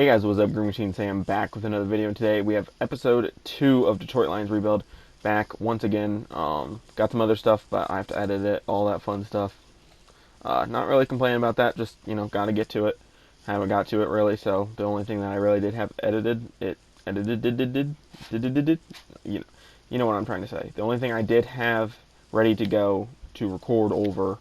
Hey guys, what's up? Green Machine Sam back with another video. Today we have episode 2 of Detroit Lions Rebuild back once again. Got some other stuff, but I have to edit it, all that fun stuff. Not really complaining about that, just, gotta get to it. Haven't got to it really, so the only thing that I really did have you know what I'm trying to say. The only thing I did have ready to go to record over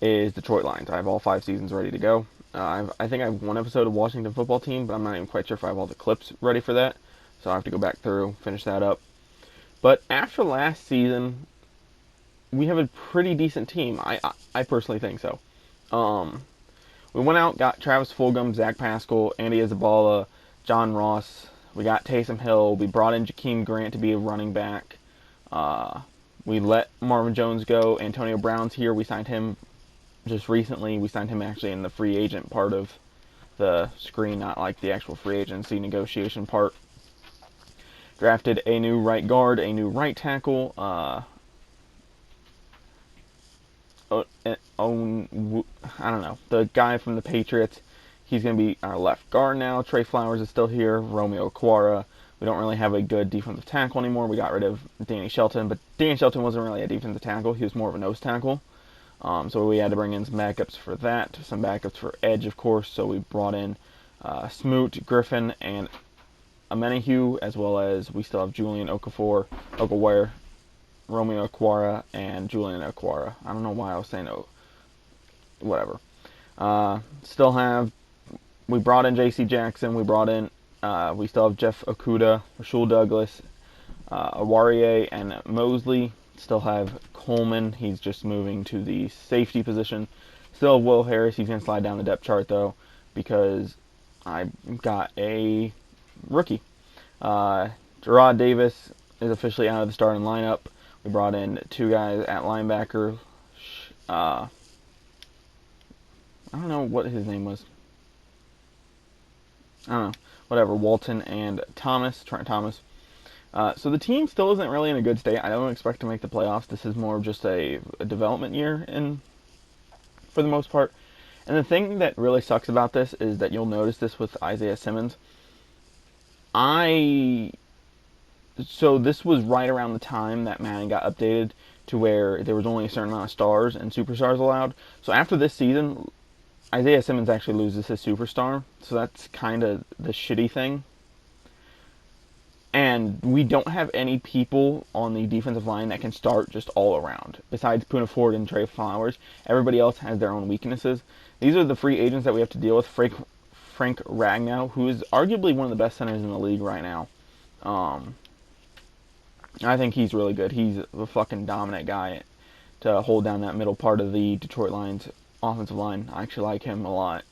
is Detroit Lions. I have all 5 seasons ready to go. I think I have one episode of Washington Football Team, but I'm not even quite sure if I have all the clips ready for that. So I have to go back through, finish that up. But after last season, we have a pretty decent team. I personally think so. We went out, got Travis Fulgham, Zach Pascal, Andy Isabella, John Ross. We got Taysom Hill. We brought in Jakeem Grant to be a running back. We let Marvin Jones go. Antonio Brown's here. We signed him just recently. We signed him actually in the free agent part of the screen, not like the actual free agency negotiation part. Drafted a new right guard, a new right tackle. I don't know, the guy from the Patriots. He's going to be our left guard now. Trey Flowers is still here. Romeo Okwara. We don't really have a good defensive tackle anymore. We got rid of Danny Shelton, but Danny Shelton wasn't really a defensive tackle. He was more of a nose tackle. So we had to bring in some backups for that, some backups for edge, of course. So we brought in Smoot, Griffin, and Amenahue, as well as we still have Julian Okwara, Romeo Okwara, and Julian Okwara. I don't know why I was saying whatever. We brought in J.C. Jackson. We still have Jeff Okudah, Rasul Douglas, Awarie, and Mosley. Still have Coleman. He's just moving to the safety position. Still have Will Harris. He's going to slide down the depth chart, though, because I got a rookie. Gerard Davis is officially out of the starting lineup. We brought in 2 guys at linebacker. I don't know what his name was. I don't know. Whatever. Walton and Trent Thomas. So the team still isn't really in a good state. I don't expect to make the playoffs. This is more of just a development year for the most part. And the thing that really sucks about this is that you'll notice this with Isaiah Simmons. So this was right around the time that Madden got updated to where there was only a certain amount of stars and superstars allowed. So after this season, Isaiah Simmons actually loses his superstar. So that's kind of the shitty thing. And we don't have any people on the defensive line that can start just all around. Besides Poona Ford and Trey Flowers, everybody else has their own weaknesses. These are the free agents that we have to deal with. Frank Ragnow, who is arguably one of the best centers in the league right now. I think he's really good. He's a fucking dominant guy to hold down that middle part of the Detroit Lions offensive line. I actually like him a lot.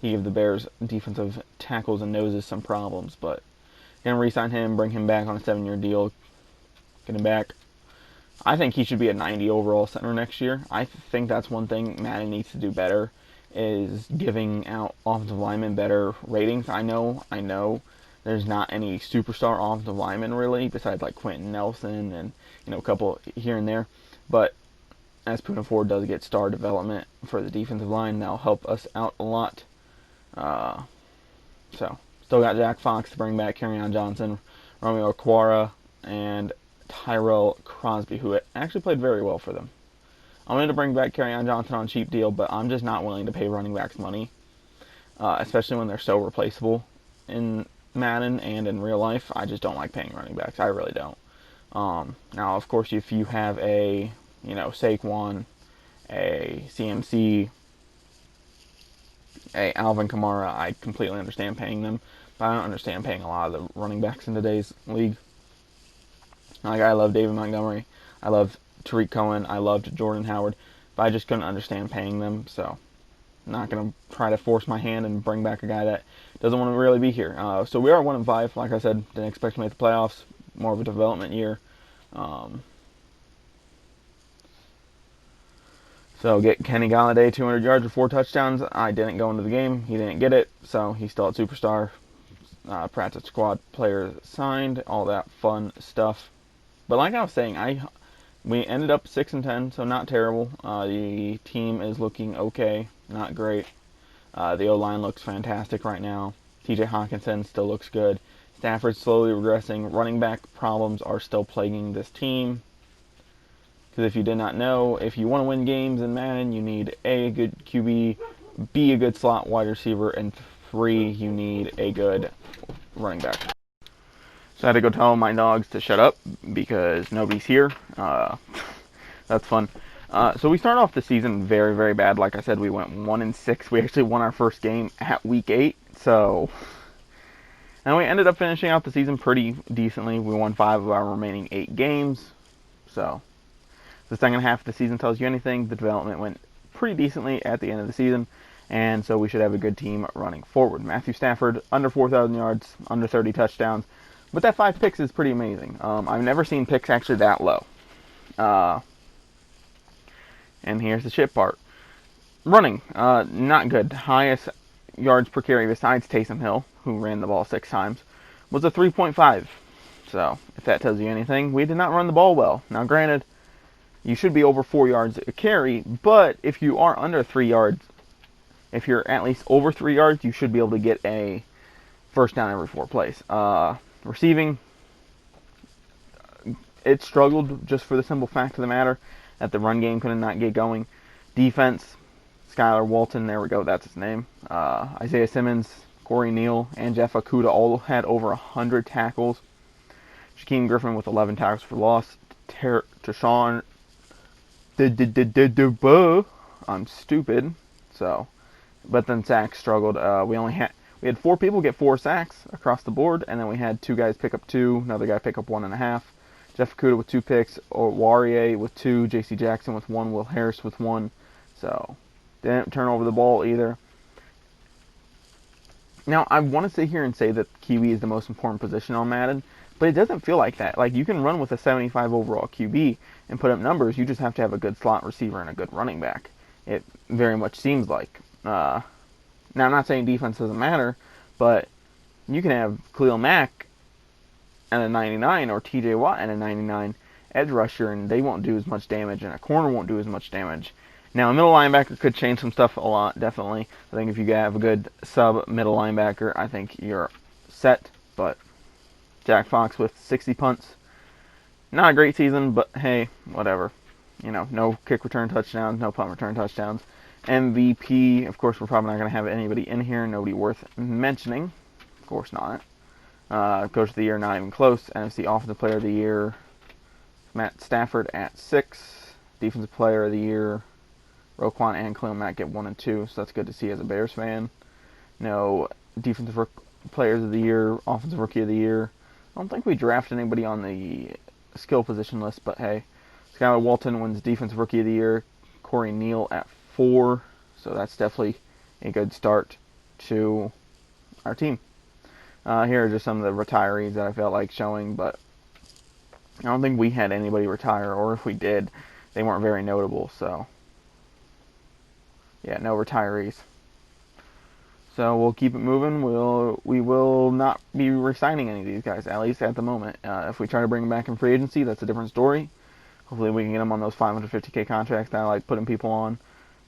He gave the Bears defensive tackles and noses some problems, but gonna re-sign him, bring him back on a 7-year deal, get him back. I think he should be a 90 overall center next year. I think that's one thing Madden needs to do better, is giving out offensive linemen better ratings. I know there's not any superstar offensive linemen really, besides like Quentin Nelson and a couple here and there. But as Poona Ford does get star development for the defensive line, that'll help us out a lot. Still got Jack Fox to bring back, Kerryon Johnson, Romeo Okwara, and Tyrell Crosby, who actually played very well for them. I wanted to bring back Kerryon Johnson on a cheap deal, but I'm just not willing to pay running backs money, especially when they're so replaceable in Madden and in real life. I just don't like paying running backs. I really don't. Now, of course, if you have a Saquon, a CMC, a Alvin Kamara, I completely understand paying them. But I don't understand paying a lot of the running backs in today's league. Like, I love David Montgomery. I love Tariq Cohen. I loved Jordan Howard. But I just couldn't understand paying them. So I'm not going to try to force my hand and bring back a guy that doesn't want to really be here. So we are 1-5. Like I said, didn't expect to make the playoffs. More of a development year. So get Kenny Galladay 200 yards with 4 touchdowns. I didn't go into the game. He didn't get it. So he's still at superstar. Practice squad player signed, all that fun stuff. But like I was saying, we ended up 6-10, so not terrible. The team is looking okay, not great. The O-line looks fantastic right now. TJ Hawkinson still looks good. Stafford's slowly regressing. Running back problems are still plaguing this team. Because if you did not know, if you want to win games in Madden, you need A, a good QB, B, a good slot wide receiver, and 3, you need a good running back. So I had to go tell my dogs to shut up because nobody's here. That's fun. So we started off the season very, very bad. Like I said, we went 1-6. We actually won our first game at week 8. So, and we ended up finishing out the season pretty decently. We won 5 of our remaining 8 games. So, the second half of the season tells you anything. The development went pretty decently at the end of the season. And so we should have a good team running forward. Matthew Stafford, under 4,000 yards, under 30 touchdowns. But that 5 picks is pretty amazing. I've never seen picks actually that low. And here's the shit part. Running, not good. Highest yards per carry besides Taysom Hill, who ran the ball 6 times, was a 3.5. So, if that tells you anything, we did not run the ball well. Now, granted, you should be over 4 yards a carry, but if you are under 3 yards, if you're at least over 3 yards, you should be able to get a first down every 4 plays. Receiving, it struggled just for the simple fact of the matter that the run game could not get going. Defense, Skylar Walton, there we go, that's his name. Isaiah Simmons, Corey Neal, and Jeff Okudah all had over 100 tackles. Shaquem Griffin with 11 tackles for loss. Tashawn, I'm stupid. So, but then sacks struggled. We had 4 people get 4 sacks across the board, and then we had 2 guys pick up 2, another guy pick up 1.5. Jeff Okudah with 2 picks, Warrior with 2, J.C. Jackson with 1, Will Harris with 1. So, didn't turn over the ball either. Now, I want to sit here and say that QB is the most important position on Madden, but it doesn't feel like that. Like, you can run with a 75 overall QB and put up numbers. You just have to have a good slot receiver and a good running back. It very much seems like. Now, I'm not saying defense doesn't matter, but you can have Khalil Mack at a 99 or TJ Watt at a 99 edge rusher, and they won't do as much damage, and a corner won't do as much damage. Now, a middle linebacker could change some stuff a lot, definitely. I think if you have a good sub-middle linebacker, I think you're set. But Jack Fox with 60 punts. Not a great season, but hey, whatever. You know, no kick return touchdowns, no punt return touchdowns. MVP, of course, we're probably not going to have anybody in here, nobody worth mentioning. Of course not. Coach of the Year, not even close. NFC Offensive Player of the Year, Matt Stafford at 6. Defensive Player of the Year, Roquan and Khalil Mack get 1 and 2, so that's good to see as a Bears fan. No Defensive Players of the Year, Offensive Rookie of the Year. I don't think we drafted anybody on the skill position list, but hey. Skylar Walton wins Defensive Rookie of the Year. Corey Neal at 4, so that's definitely a good start to our team. Here are just some of the retirees that I felt like showing, but I don't think we had anybody retire, or if we did, they weren't very notable, so yeah, no retirees. So we'll keep it moving. We will not be re-signing any of these guys, at least at the moment. If we try to bring them back in free agency, that's a different story. Hopefully we can get them on those $550K contracts that I like putting people on,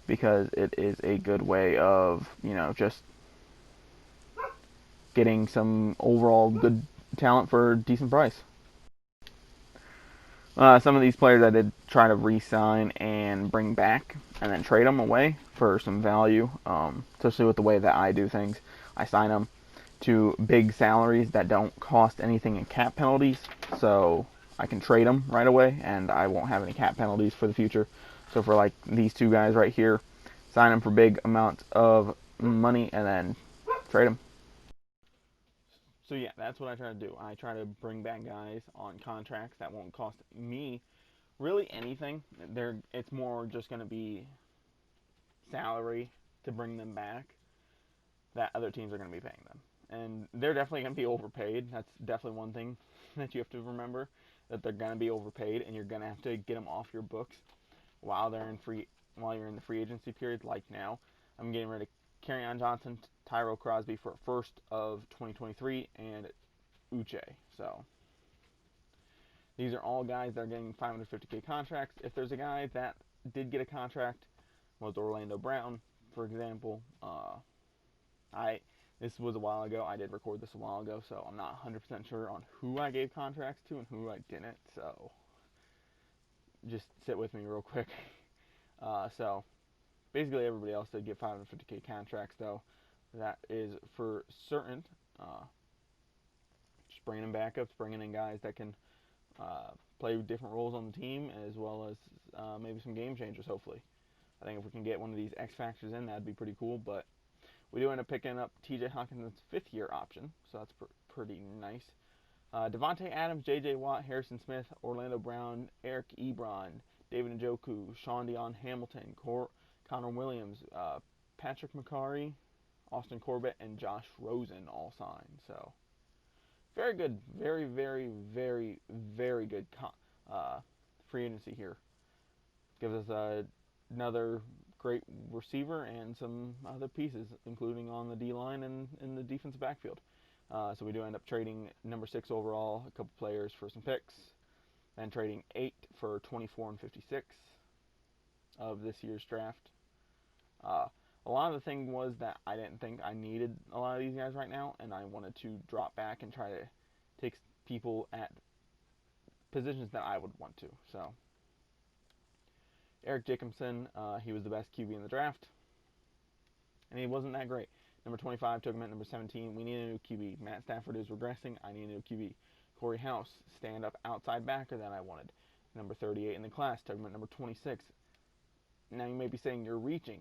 because it is a good way of, you know, just getting some overall good talent for a decent price. Some of these players I did try to re-sign and bring back and then trade them away for some value, especially with the way that I do things. I sign them to big salaries that don't cost anything in cap penalties, so I can trade them right away and I won't have any cap penalties for the future. So for like these 2 guys right here, sign them for big amounts of money and then trade them. So yeah, that's what I try to do. I try to bring back guys on contracts that won't cost me really anything. It's more just going to be salary to bring them back that other teams are going to be paying them. And they're definitely going to be overpaid. That's definitely one thing that you have to remember, that they're going to be overpaid, and you're going to have to get them off your books while you're in the free agency period, like now. I'm getting ready to Kerryon Johnson, Tyrell Crosby for first of 2023, and Uche. So these are all guys that are getting $550K contracts. If there's a guy that did get a contract, was Orlando Brown, for example. This was a while ago. I did record this a while ago, so I'm not 100% sure on who I gave contracts to and who I didn't. So just sit with me real quick. So basically everybody else did get 550K contracts, though. That is for certain. Just bringing in backups, bringing in guys that can play different roles on the team, as well as maybe some game changers, hopefully. I think if we can get one of these X Factors in, that'd be pretty cool. But we do end up picking up TJ Hawkinson's fifth-year option, so that's pretty nice. Devontae Adams, J.J. Watt, Harrison Smith, Orlando Brown, Eric Ebron, David Njoku, Sean Dion Hamilton, Connor Williams, Patrick McCarry, Austin Corbett, and Josh Rosen all signed. So very good, very, very, very, very good free agency here. Gives us another great receiver and some other pieces, including on the D-line and in the defensive backfield. So we do end up trading number 6 overall, a couple players for some picks, and trading 8 for 24 and 56 of this year's draft. A lot of the thing was that I didn't think I needed a lot of these guys right now, and I wanted to drop back and try to take people at positions that I would want to. So Eric Jacobson, he was the best QB in the draft, and he wasn't that great. Number 25 took him at number 17. We need a new QB. Matt Stafford is regressing. I need a new QB. Corey House, stand-up outside backer that I wanted. Number 38 in the class, took him at number 26. Now you may be saying you're reaching.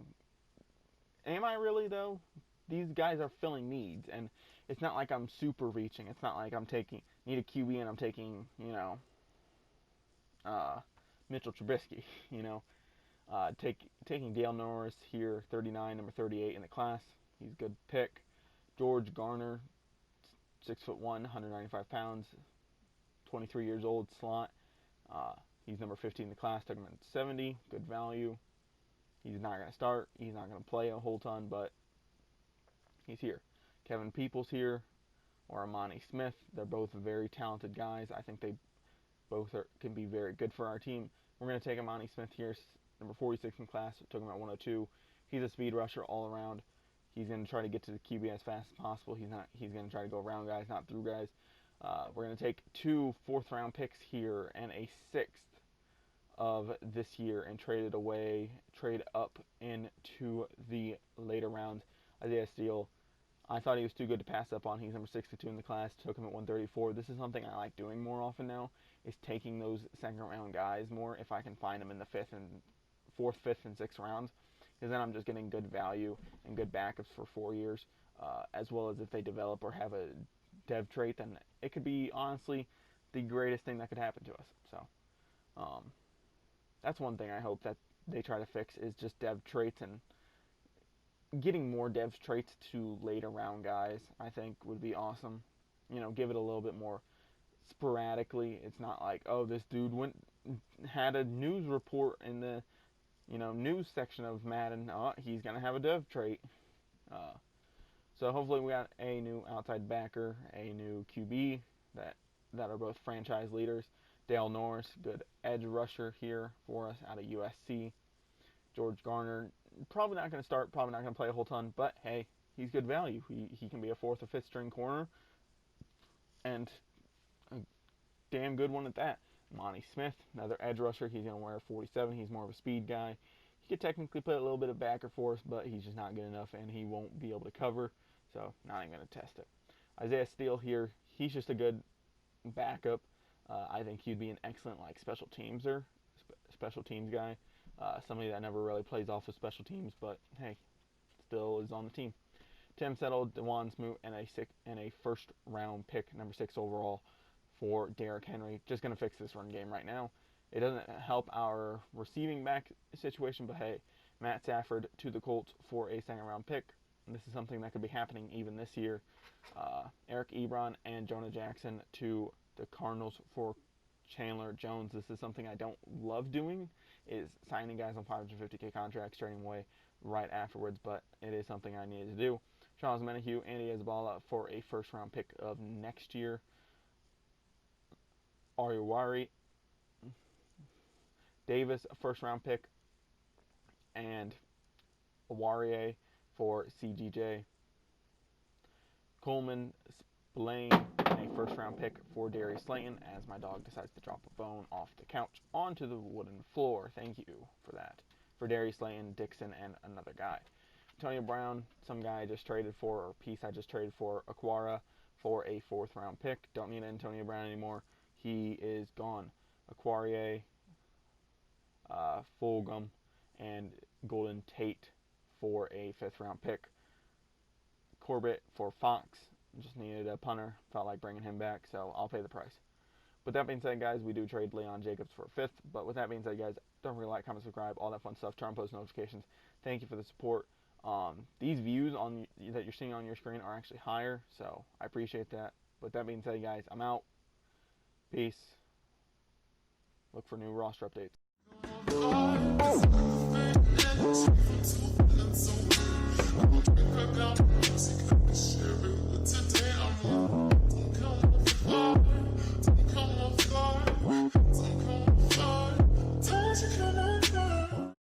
Am I really, though? These guys are filling needs, and it's not like I'm super reaching. It's not like I'm need a QB and I'm taking, Mitchell Trubisky, taking Dale Norris here, 39, number 38 in the class. He's a good pick. George Garner, 6'1", 195 pounds, 23 years old, slot. He's number 15 in the class, took him at 70, good value. He's not going to start. He's not going to play a whole ton, but he's here. Kevin Peoples here, or Armani Smith. They're both very talented guys. I think they both can be very good for our team. We're going to take Armani Smith here, number 46 in class. Took him at 102. He's a speed rusher all around. He's going to try to get to the QB as fast as possible. He's going to try to go around guys, not through guys. We're going to take 2 fourth-round picks here and a 6th of this year and trade up into the later rounds. Isaiah Steele, I thought he was too good to pass up on. He's number 62 in the class. Took him at 134. This is something I like doing more often now, is taking those second-round guys more if I can find them in the 4th, 5th, and 6th rounds. Because then I'm just getting good value and good backups for 4 years, as well as if they develop or have a dev trait, then it could be, honestly, the greatest thing that could happen to us. So that's one thing I hope that they try to fix, is just dev traits, and getting more dev traits to later round guys, I think, would be awesome. Give it a little bit more sporadically. It's not like, oh, this dude had a news report in the news section of Madden. Oh, he's gonna have a dev trait. So hopefully we got a new outside backer, a new QB that are both franchise leaders. Dale Norris, good edge rusher here for us out of USC. George Garner, probably not going to start, probably not going to play a whole ton, but hey, he's good value. He can be a 4th or 5th string corner, and a damn good one at that. Armani Smith, another edge rusher. He's going to wear 47. He's more of a speed guy. He could technically play a little bit of backer for us, but he's just not good enough, and he won't be able to cover, so not even going to test it. Isaiah Steele here, he's just a good backup. I think he'd be an excellent special teams guy. Somebody that never really plays off of special teams, but hey, still is on the team. Tim Settle, Dewan Smoot, and a 1st round pick, number 6 overall for Derrick Henry. Just going to fix this run game right now. It doesn't help our receiving back situation, but hey, Matt Stafford to the Colts for a 2nd round pick. And this is something that could be happening even this year. Eric Ebron and Jonah Jackson to the Cardinals for Chandler Jones. This is something I don't love doing, is signing guys on 550K contracts, trading away right afterwards, but it is something I needed to do. Charles Menahue, Andy Isabella for a 1st round pick of next year. Ariwari Davis, a 1st round pick, and Awarie for CGJ. Coleman, Spillane, and a first-round pick for Darius Slayton as my dog decides to drop a bone off the couch onto the wooden floor. Thank you for that. For Darius Slayton, Dixon, and another guy. Antonio Brown, some guy I just traded for, or piece I just traded for, Aquara, for a 4th-round pick. Don't need Antonio Brown anymore. He is gone. Aquarie, Fulgham, and Golden Tate for a 5th-round pick. Corbett for Fox. Just needed a punter. Felt like bringing him back, so I'll pay the price. With that being said, guys, we do trade Leon Jacobs for a 5th. But with that being said, guys, don't forget to like, comment, subscribe, all that fun stuff. Turn on post notifications. Thank you for the support. These views that you're seeing on your screen are actually higher, so I appreciate that. With that being said, guys, I'm out. Peace. Look for new roster updates.